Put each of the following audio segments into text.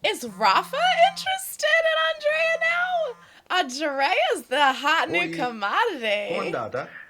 Is Rafa interested in Andrea now? Andrea's the hot new commodity.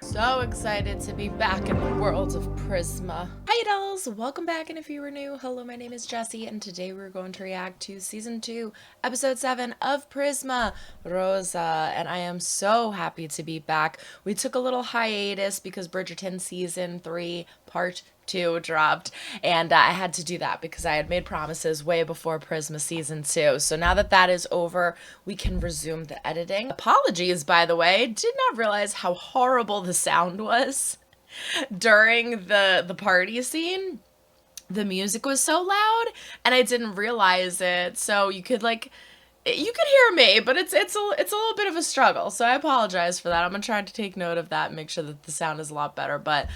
So excited to be back in the world of Prisma. Hi dolls, welcome back, and if you were new, hello, my name is Jessie, and today we're going to react to Season 2, Episode 7 of Prisma, Rosa, and I am so happy to be back. We took a little hiatus because Bridgerton Season 3 Part 2 dropped, and I had to do that because I had made promises way before Prisma Season 2. So now that that is over, we can resume the editing. Apologies, by the way. Did not realize how horrible the sound was during the party scene. The music was so loud, and I didn't realize it. So you could hear me, but it's a little bit of a struggle, so I apologize for that. I'm gonna try to take note of that and make sure that the sound is a lot better. But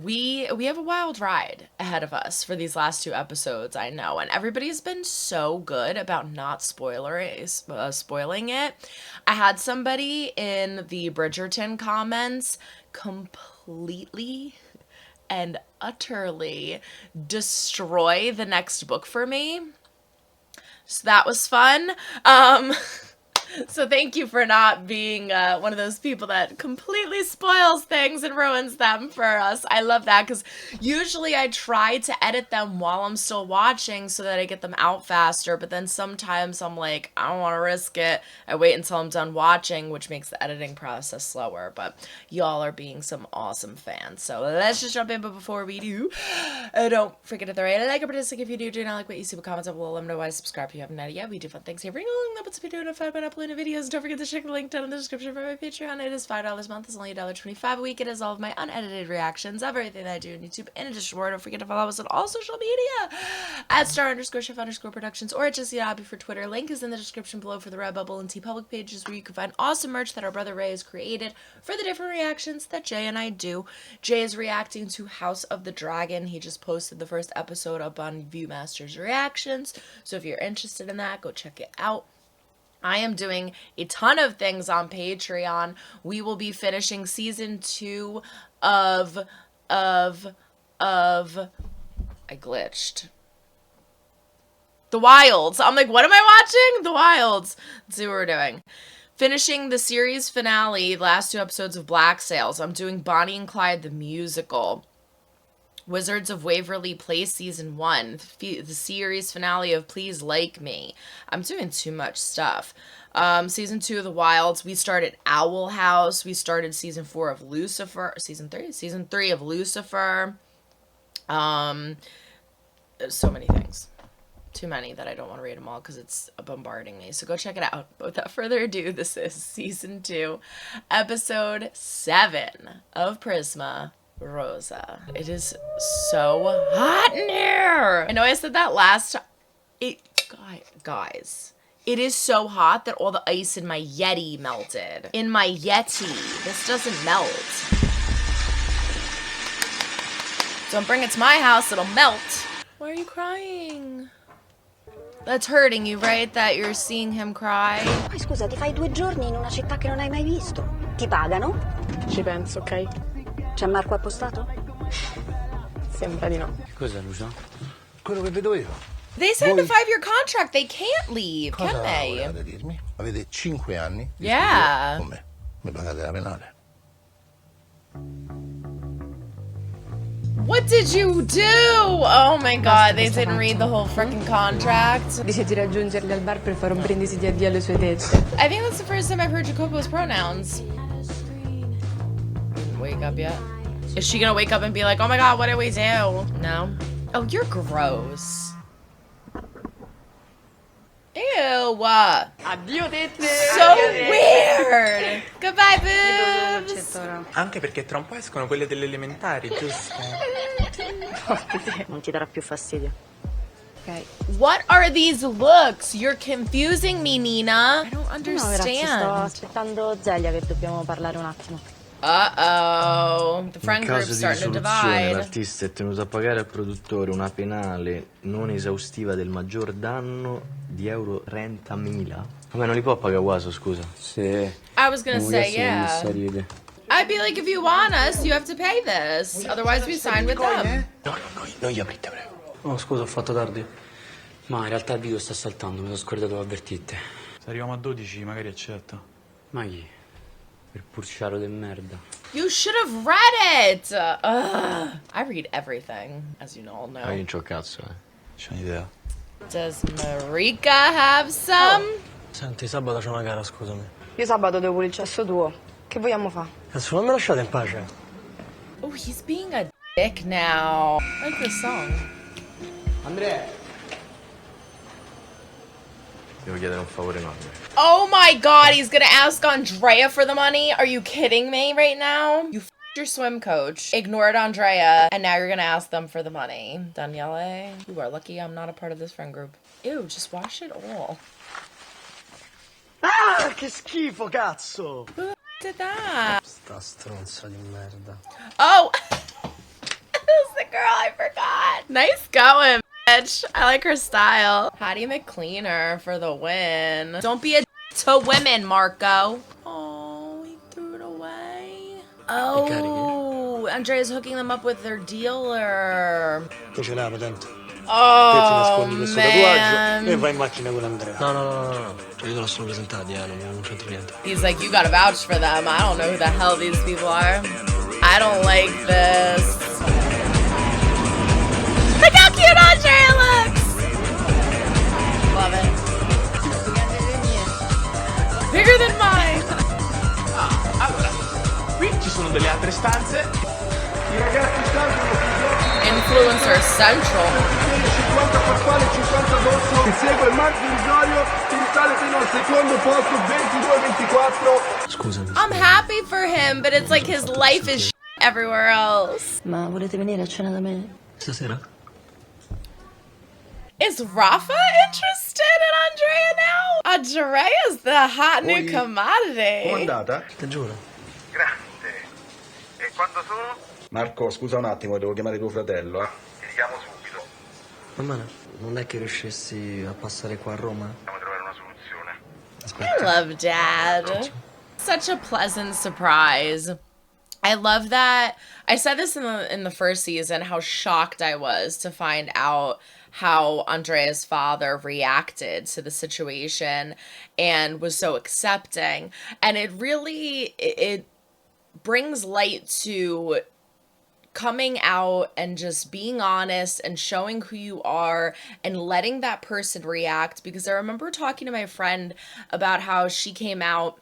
we have a wild ride ahead of us for these last 2 episodes, I know, and everybody's been so good about not spoiling it. I had somebody in the Bridgerton comments completely and utterly destroy the next book for me. So that was fun. So thank you for not being one of those people that completely spoils things and ruins them for us. I love that, because usually I try to edit them while I'm still watching so that I get them out faster, but then sometimes I'm like, I don't want to risk it. I wait until I'm done watching, which makes the editing process slower, but y'all are being some awesome fans. So let's just jump in, but before we do, don't forget to throw a like or dislike if you do not like what you see, but comments up below. Let me know why. Subscribe if you haven't yet. We do fun things here. Bring along that puts me doing a fun but uploading videos. Don't forget to check the link down in the description for my Patreon. It is $5 a month. It's only $1.25 a week. It is all of my unedited reactions of everything that I do on YouTube. In addition, don't forget to follow us on all social media at @star_chef_productions or at Jessie Dobbie for Twitter. Link is in the description below for the Redbubble and TeePublic pages, where you can find awesome merch that our brother Ray has created for the different reactions that Jay and I do. Jay is reacting to House of the Dragon. He just posted the first episode up on Viewmaster's Reactions, so if you're interested in that, go check it out. I am doing a ton of things on Patreon. We will be finishing Season 2 of I glitched. The Wilds. I'm like, what am I watching? The Wilds. Let's see what we're doing. Finishing the series finale, last 2 episodes of Black Sails. I'm doing Bonnie and Clyde the musical. Wizards of Waverly Place Season 1, the series finale of Please Like Me. I'm doing too much stuff. Season 2 of The Wilds. We started Owl House. We started Season 4 of Lucifer. Season 3 of Lucifer. So many things. Too many that I don't want to read them all because it's bombarding me. So go check it out. But without further ado, this is Season 2, Episode 7 of Prisma, Rosa. It is so hot in here. I know I said that last time. Guys, it is so hot that all the ice in my Yeti melted. In my Yeti. This doesn't melt. Don't bring it to my house, it'll melt. Why are you crying? That's hurting you, right? That you're seeing him cry? Poi scusa, ti fai 2 giorni in una città che non hai mai visto. Ti pagano? Ci penso, ok? C'è Marco appostato? Sembra di no. Che cos'è, Lucia? Quello che vedo io. They signed a 5-year contract. They can't leave, can they? Cosa volevate dirmi? Avete 5 anni? Yeah. Con me. Mi pagate la penale. What did you do? Oh my god, they didn't read the whole freaking contract. Dice di raggiungerli al bar per fare un brindisi di addio alle sue tette. I think that's the first time I've heard Jacopo's pronouns. Didn't wake up yet. Is she gonna wake up and be like, oh my god, what did we do? No? Oh, you're gross. Ew. Addio tette! So weird. Goodbye, boobs. Anche perché tra un po' escono quelle delle elementari, giusto? Non ti darà più fastidio. Okay. What are these looks? You're confusing me, Nina. I don't No, ragazzi, sto understand. aspettando Zelia che dobbiamo parlare un attimo. Uh-oh. The friend In caso group's di starting to risoluzione, divide. l'artista è tenuto a pagare al produttore una penale non esaustiva del maggior danno di euro 30.000. Come non li può pagare Guaso, scusa? Sì. I was gonna say, yeah. I'd be like, if you want us, you have to pay this. Otherwise, we sign with them. No, non gli aprite, prego. Oh, scusa, ho fatto tardi. Ma in realtà il video sta saltando, mi sono scordato di avvertirti. Se arriviamo a 12 magari accetto. Ma chi? Per purciaro del merda. You should have read it! I read everything, as you all know. Non c'ho cazzo, C'ho un'idea. Does Marika have some? Senti, sabato c'è una gara, scusami. Io sabato devo il cesso tuo. Che vogliamo fare? Cazzo, non mi lasciate in pace? Oh, he's being a dick now. I like this song. Andrea! Devo chiedere un favore enorme. Oh my god, he's gonna ask Andrea for the money? Are you kidding me right now? You f***ed your swim coach, ignored Andrea, and now you're gonna ask them for the money. Daniele, you are lucky I'm not a part of this friend group. Ew, just wash it all. Ah, che schifo, cazzo! Who did that? Sta stronza di merda. Oh! This is the girl I forgot. Nice going, bitch. I like her style. Patty McCleaner for the win. Don't be a to women, Marco. Oh, he threw it away. Oh, Andrea's hooking them up with their dealer. Tu ce l'hai la patente? Oh, Te ti nascondi questo tatuaggio e man. vai in macchina con Andrea. No. Io te lo sono presentati, non c'entro niente. He's like, you gotta vouch for them. I don't know who the hell these people are. I don't like this. Look how cute Andrea looks! Love it. Bigger than mine! Allora, qui ci sono delle altre stanze. I ragazzi Influencer Central. 50 farfalle e 50 dorso. Ti segue il Marco Rigorio, ti risale fino al secondo posto, 22-24. Scusami. I'm happy for him, but it's like his life is shit everywhere else. Ma volete venire a cena da me? Stasera? Is Rafa interested in Andrea now? Andrea's the hot new commodity. Com'è andata? Ti giuro. Grande. E quando sono? Marco, scusa un attimo, devo chiamare tuo fratello. Ti richiamo subito. Mamma, non è che riuscissi a passare qua a Roma? Dobbiamo trovare una soluzione. I love Dad. Such a pleasant surprise. I love that. I said this in the first season, how shocked I was to find out how Andrea's father reacted to the situation and was so accepting. And it really, it brings light to coming out and just being honest and showing who you are and letting that person react. Because I remember talking to my friend about how she came out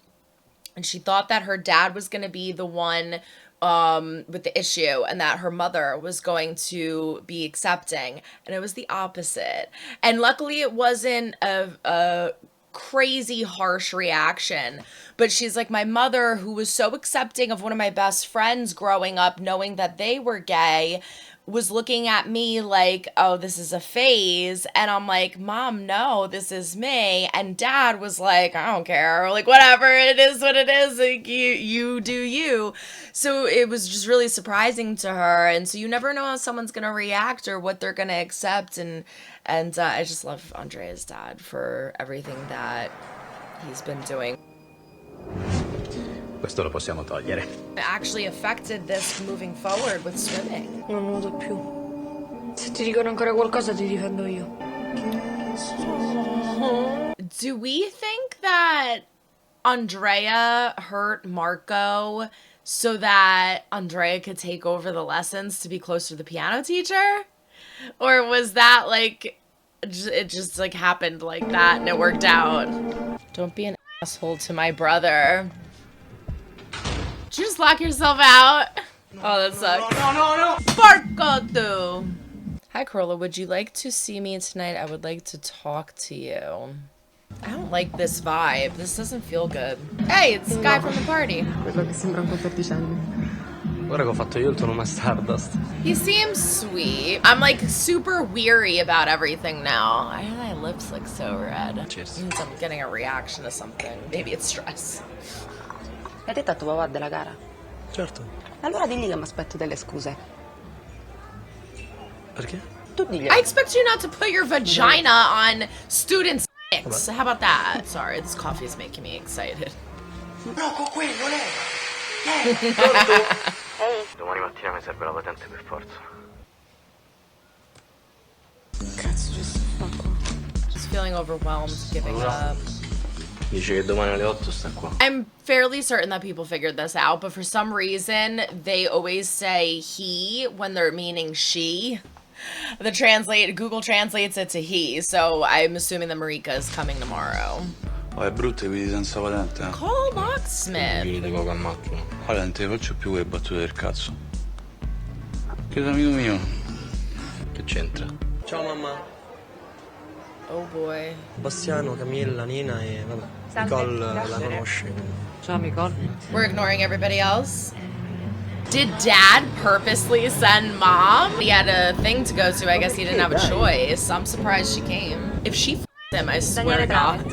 and she thought that her dad was going to be the one with the issue and that her mother was going to be accepting, and it was the opposite. And luckily it wasn't a crazy harsh reaction, but she's like, my mother, who was so accepting of one of my best friends growing up, knowing that they were gay, was looking at me like, oh, this is a phase. And I'm like, Mom, no, this is me. And Dad was like, I don't care, like, whatever, it is what it is, like, you do you. So it was just really surprising to her. And so you never know how someone's gonna react or what they're gonna accept. And I just love Andrea's dad for everything that he's been doing. Questo lo possiamo togliere. It actually affected this moving forward with swimming. Non nuoto più. Se ti dicono ancora qualcosa ti difendo io. Do we think that Andrea hurt Marco so that Andrea could take over the lessons to be closer to the piano teacher? Or was that like, it just like happened like that and it worked out? Don't be an asshole to my brother. Did you just lock yourself out? Oh, that sucks. No. Porco tu. Hi, Cora. Would you like to see me tonight? I would like to talk to you. I don't like this vibe. This doesn't feel good. Hey, it's the guy from the party. Quello che sembra un po' perdicenni. Guarda che ho fatto io il tono Stardust. He seems sweet. I'm like super weary about everything now. Why are my lips look so red? Cheers. Means I'm getting a reaction to something. Maybe it's stress. Hai detto a tuo papà della gara? Certo. Allora digli che mi aspetto delle scuse. Perché? Tu digli. I expect you not to put your vagina on students' dicks. How about that? Sorry, this coffee is making me excited. No, con quello, lei! Domani mattina mi serve la patente per forza. Cazzo, ci sto qua. feeling overwhelmed, giving up. Dice che domani alle 8 sta qua. I'm fairly certain that people figured this out, but for some reason, they always say he when they're meaning she. Google translates it to he, so I'm assuming that Marika is coming tomorrow. Oh, è brutta e guidi senza patente. Call locksmith. Guidi poco a macchina. Allora, non te faccio più quelle battute del cazzo. Che amico mio. Che c'entra? Ciao mamma. Oh boy. Bastiano, Camilla, Nina e vabbè. Nicole la conosce. Ciao, Nicole. We're ignoring everybody else. Did Dad purposely send Mom? He had a thing to go to. I guess he didn't have a choice. I'm surprised she came. If she f***ed him, I swear to God.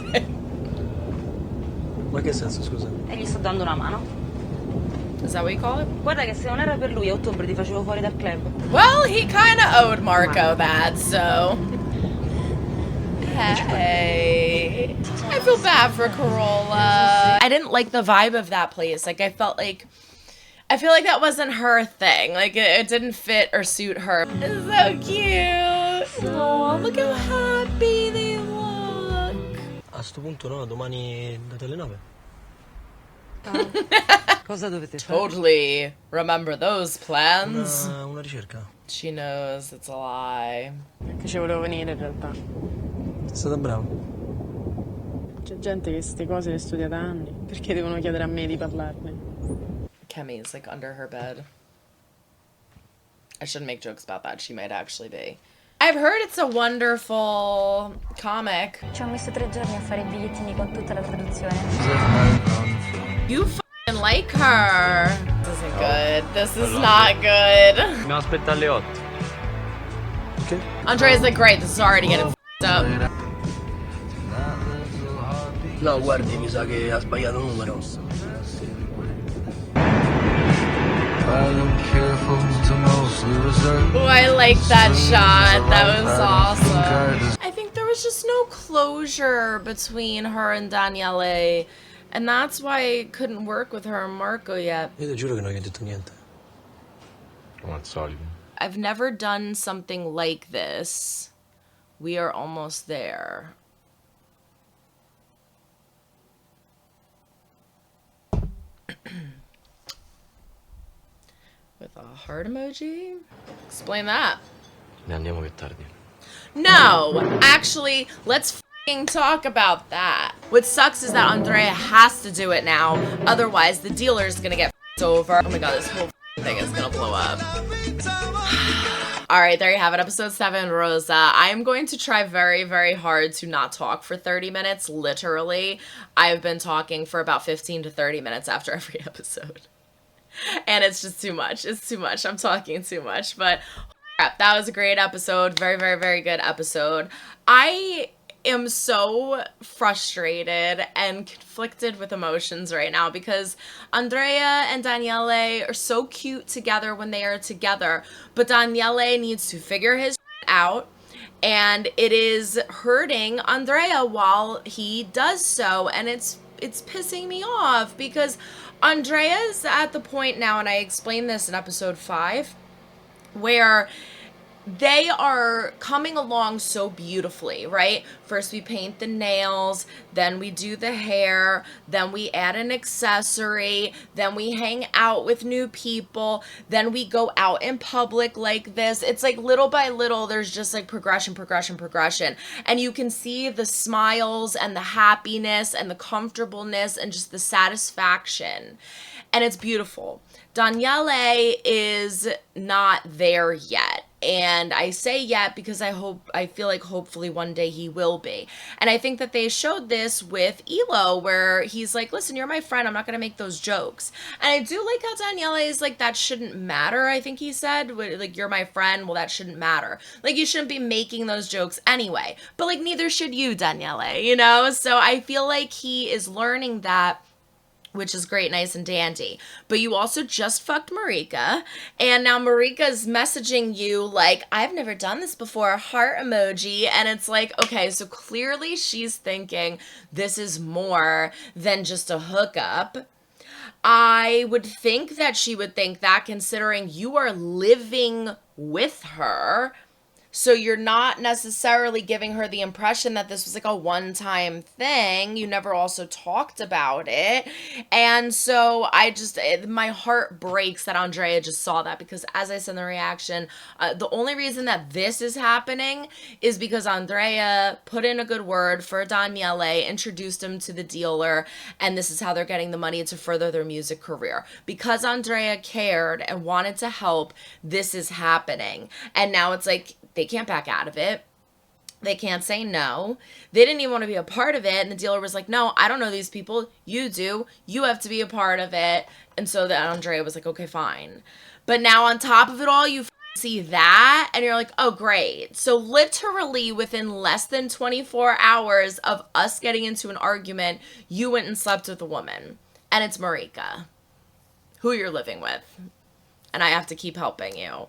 Ma che senso, scusa? E gli sto dando una mano. Is that what you call it? Guarda che se non era per lui a ottobre ti facevo fuori dal club. Well, he kind of owed Marco that, so... Hey. I feel bad for Corolla. I didn't like the vibe of that place. Like, I feel like that wasn't her thing. Like, it didn't fit or suit her. It's so cute. Oh, look how happy they look. A sto punto no, domani date alle 9. Cosa dovete fare? Totally remember those plans. Una ricerca. She knows it's a lie. Che ci volevo venire in realtà. Sei stata brava. C'è gente che queste cose le studia da anni. Perché devono chiedere a me di parlarne? Kemi's like under her bed. I shouldn't make jokes about that. She might actually be. I've heard it's a wonderful comic. Ci ho messo 3 giorni a fare i bigliettini con tutta la traduzione. You f***ing like her. This isn't good. This is not good. Dobbiamo aspettare alle 8. Ok. Andrea's like, great, this is already getting f***ed up. No, guardi, mi sa che ha sbagliato il numero. Oh, I like that shot. That was awesome. I think there was just no closure between her and Daniele. And that's why it couldn't work with her and Marco yet. Io ti giuro che non gli ho detto niente. Come al solito. I've never done something like this. We are almost there. With a heart emoji? Explain that. Ne andiamo che è tardi. No, actually, let's f***ing talk about that. What sucks is that Andrea has to do it now. Otherwise, the dealer's gonna get f***ed over. Oh my god, this whole thing is gonna blow up. Alright, there you have it. Episode 7, Rosa. I am going to try very, very hard to not talk for 30 minutes. Literally, I've been talking for about 15 to 30 minutes after every episode. And it's just too much. It's too much. I'm talking too much. But crap, that was a great episode. Very, very, very good episode. I am so frustrated and conflicted with emotions right now because Andrea and Daniele are so cute together when they are together. But Daniele needs to figure his out. And it is hurting Andrea while he does so. And it's pissing me off because Andrea's at the point now, and I explained this in episode 5, where they are coming along so beautifully, right? First we paint the nails, then we do the hair, then we add an accessory, then we hang out with new people, then we go out in public like this. It's like little by little, there's just like progression. And you can see the smiles and the happiness and the comfortableness and just the satisfaction. And it's beautiful. Daniele is not there yet. And I say yet because I feel like hopefully one day he will be. And I think that they showed this with Elo, where he's like, listen, you're my friend. I'm not going to make those jokes. And I do like how Daniele is like, that shouldn't matter. I think he said, like, you're my friend. Well, that shouldn't matter. Like, you shouldn't be making those jokes anyway. But like, neither should you, Daniele, you know? So I feel like he is learning that, which is great, nice, and dandy. But you also just fucked Marika, and now Marika's messaging you like, I've never done this before, heart emoji, and it's like, okay, so clearly she's thinking this is more than just a hookup. I would think that she would think that, considering you are living with her. So you're not necessarily giving her the impression that this was like a one-time thing. You never also talked about it. And so my heart breaks that Andrea just saw that, because as I said in the reaction, the only reason that this is happening is because Andrea put in a good word for Daniele, introduced him to the dealer, and this is how they're getting the money to further their music career. Because Andrea cared and wanted to help, this is happening. And now it's like they can't back out of it. They can't say no. They didn't even want to be a part of it. And the dealer was like, no, I don't know these people. You do. You have to be a part of it. And so then Andrea was like, okay, fine. But now on top of it all, you see that and you're like, oh, great. So literally within less than 24 hours of us getting into an argument, you went and slept with a woman. And it's Marika, who you're living with. And I have to keep helping you.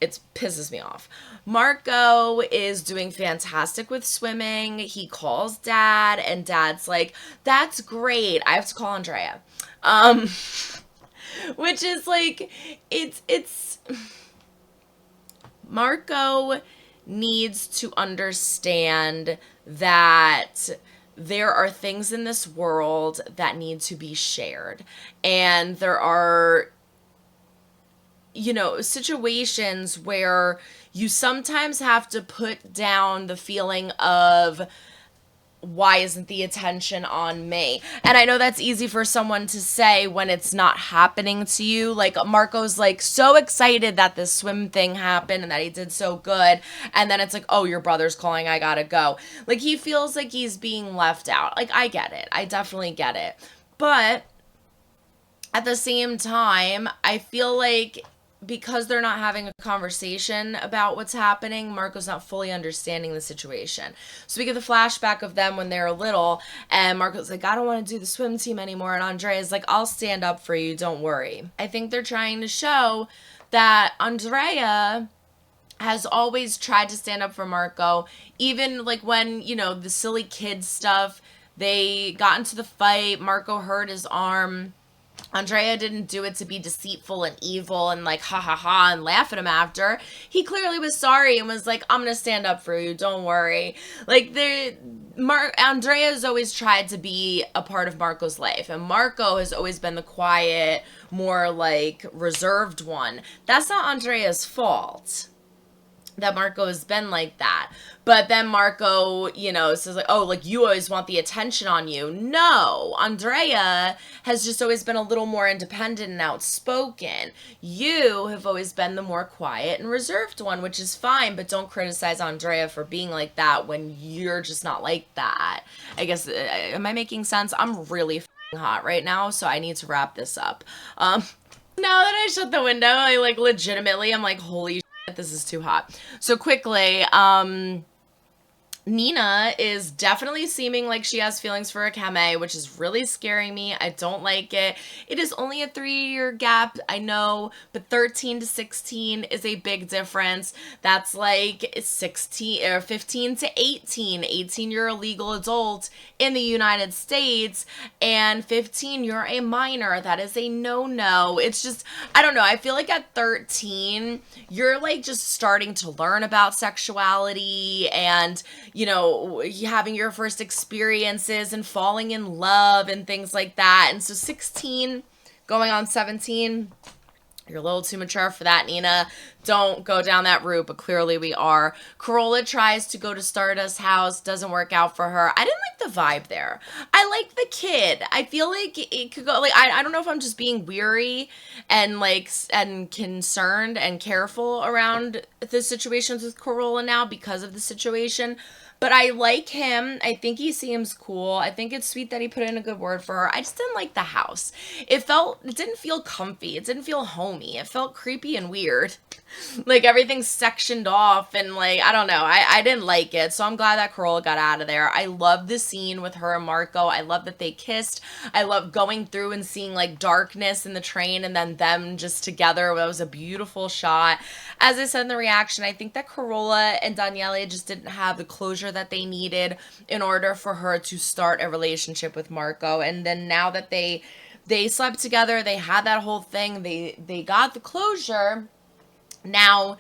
It pisses me off. Marco is doing fantastic with swimming. He calls Dad, and Dad's like, that's great. I have to call Andrea. Which is like, it's Marco needs to understand that there are things in this world that need to be shared. And there are, you know, situations where you sometimes have to put down the feeling of, why isn't the attention on me? And I know that's easy for someone to say when it's not happening to you. Like, Marco's like so excited that this swim thing happened and that he did so good. And then it's like, oh, your brother's calling, I gotta go. Like, he feels like he's being left out. Like, I get it. I definitely get it. But at the same time, I feel like because they're not having a conversation about what's happening, Marco's not fully understanding the situation. So we get the flashback of them when they're little, and Marco's like, I don't want to do the swim team anymore. And Andrea's like, I'll stand up for you, don't worry. I think they're trying to show that Andrea has always tried to stand up for Marco, even like when, you know, the silly kid stuff, they got into the fight, Marco hurt his arm. Andrea didn't do it to be deceitful and evil and like ha ha ha and laugh at him after. He clearly was sorry and was like, I'm gonna stand up for you, don't worry. Like, Andrea has always tried to be a part of Marco's life, and Marco has always been the quiet, more like reserved one. That's not Andrea's fault that Marco has been like that. But then Marco, you know, says like, oh, like, you always want the attention on you. No, Andrea has just always been a little more independent and outspoken. You have always been the more quiet and reserved one, which is fine, but don't criticize Andrea for being like that when you're just not like that. I guess, am I making sense? I'm really hot right now, so I need to wrap this up. Now that I shut the window, I like legitimately, I'm like, holy shit, this is too hot. So quickly, Nina is definitely seeming like she has feelings for Akeme, which is really scaring me. I don't like it. It is only a 3-year gap, I know, but 13 to 16 is a big difference. That's like 16 or 15 to 18. 18, you're a legal adult in the United States, and 15, you're a minor. That is a no-no. It's just, I don't know. I feel like at 13, you're like just starting to learn about sexuality and, you know, having your first experiences and falling in love and things like that. And so 16 going on 17, you're a little too mature for that, Nina. Don't go down that route, but clearly we are. Corolla tries to go to Stardust's house, doesn't work out for her. I didn't like the vibe there. I like the kid. I feel like it could go, like, I don't know if I'm just being weary and like, and concerned and careful around the situations with Corolla now because of the situation. But I like him. I think he seems cool. I think it's sweet that he put in a good word for her. I just didn't like the house. It didn't feel comfy. It didn't feel homey. It felt creepy and weird. Like everything's sectioned off and like, I don't know. I didn't like it. So I'm glad that Corolla got out of there. I love the scene with her and Marco. I love that they kissed. I love going through and seeing like darkness in the train and then them just together. That was a beautiful shot. As I said in the reaction, I think that Corolla and Daniele just didn't have the closure that they needed in order for her to start a relationship with Marco. And then now that they slept together, they had that whole thing, they got the closure. Now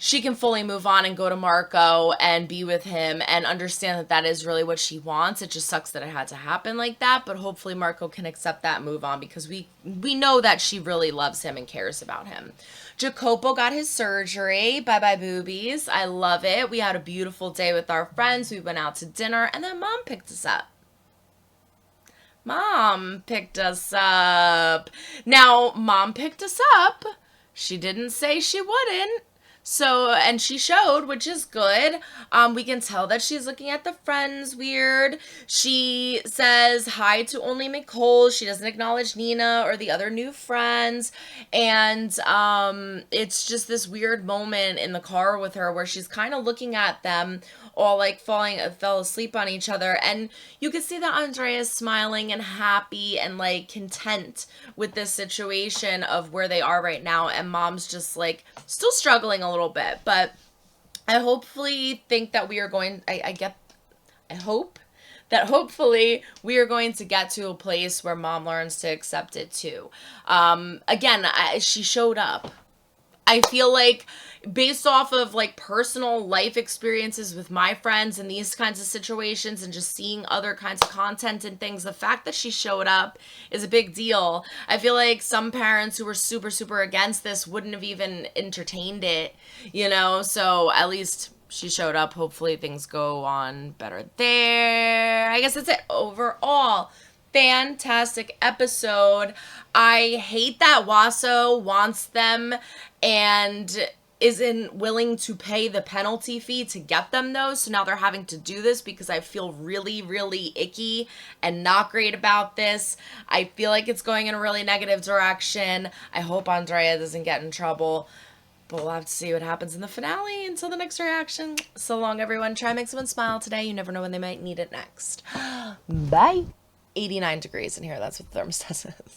she can fully move on and go to Marco and be with him and understand that that is really what she wants. It just sucks that it had to happen like that, but hopefully Marco can accept that, move on, because we know that she really loves him and cares about him. Jacopo got his surgery. Bye-bye boobies. I love it. We had a beautiful day with our friends. We went out to dinner, and then Mom picked us up. Mom picked us up. Now, Mom picked us up. She didn't say she wouldn't. So, and she showed, which is good. We can tell that she's looking at the friends weird. She says hi to only Nicole. She doesn't acknowledge Nina or the other new friends. And it's just this weird moment in the car with her where she's kind of looking at them all like fell asleep on each other, and you can see that Andrea's smiling and happy and like content with this situation of where they are right now, and Mom's just like still struggling a little bit. But I hopefully think that we are going, I hope that hopefully we are going to get to a place where Mom learns to accept it too. Again, she showed up. I feel like based off of like personal life experiences with my friends and these kinds of situations and just seeing other kinds of content and things, the fact that she showed up is a big deal. I feel like some parents who were super, super against this wouldn't have even entertained it, you know? So at least she showed up. Hopefully things go on better there. I guess that's it. Overall, fantastic episode. I hate that Waso wants them and isn't willing to pay the penalty fee to get them those. So now they're having to do this because I feel really, really icky and not great about this. I feel like it's going in a really negative direction. I hope Andrea doesn't get in trouble. But we'll have to see what happens in the finale. Until the next reaction. So long, everyone. Try and make someone smile today. You never know when they might need it next. Bye. 89 degrees in here. That's what the thermostat says.